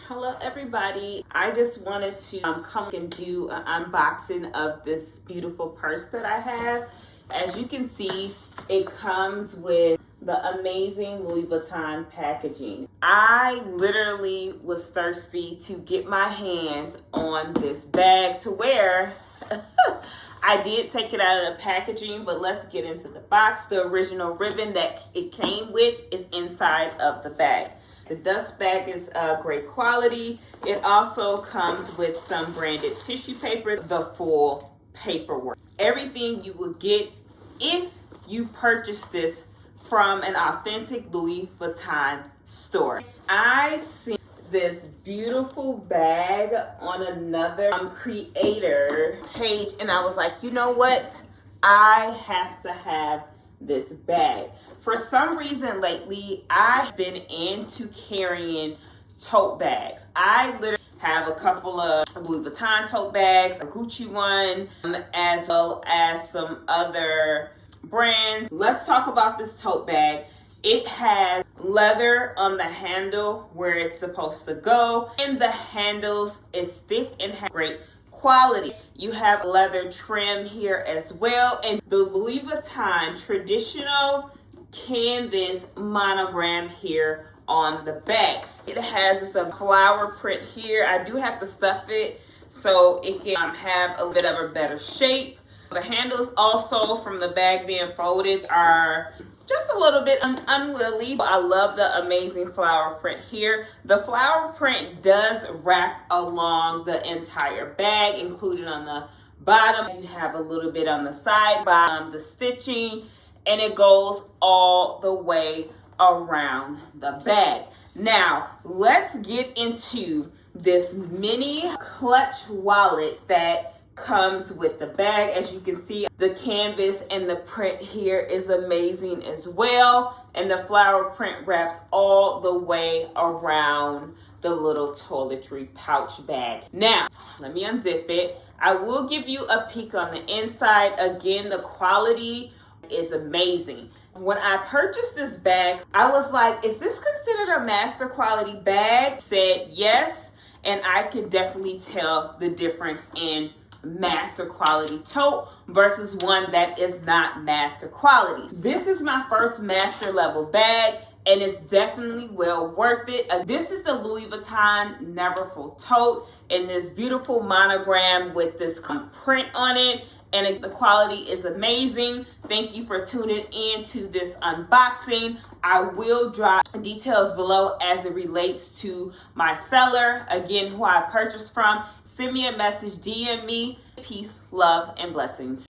Hello everybody, I just wanted to come and do an unboxing of this beautiful purse that I have. As you can see, it comes with the amazing Louis Vuitton packaging. I literally was thirsty to get my hands on this bag to wear. I did take it out of the packaging, but let's get into the box. The original ribbon that it came with is inside of the bag. The dust bag is great quality. It also comes with some branded tissue paper, the full paperwork. Everything you will get if you purchase this from an authentic Louis Vuitton store. I see this beautiful bag on another creator page and I was like, you know what? I have to have this bag. For some reason lately, I've been into carrying tote bags. I literally have a couple of Louis Vuitton tote bags, a Gucci one, as well as some other brands. Let's talk about this tote bag. It has leather on the handle where it's supposed to go, and the handles is thick and have great quality. You have leather trim here as well, and the Louis Vuitton traditional canvas monogram here on the back. It has some flower print here. I do have to stuff it so it can have a bit of a better shape. The handles also from the bag being folded are just a little bit unwieldy. I love the amazing flower print here. The flower print does wrap along the entire bag, including on the bottom. You have a little bit on the side, bottom, the stitching, and it goes all the way around the bag. Now, let's get into this mini clutch wallet that comes with the bag. As you can see, the canvas and the print here is amazing as well, and the flower print wraps all the way around the little toiletry pouch bag. Now, let me unzip it. I will give you a peek on the inside. Again, the quality is amazing. When I purchased this bag, I was like, is this considered a master quality bag? Said yes, and I could definitely tell the difference in master quality tote versus one that is not master quality. This is my first master level bag, and it's definitely well worth it. This is the Louis Vuitton Neverfull tote in this beautiful monogram with this print on it, and the quality is amazing. Thank you for tuning in to this unboxing. I will drop details below as it relates to my seller, again, who I purchased from. Send me a message, DM me. Peace, love, and blessings.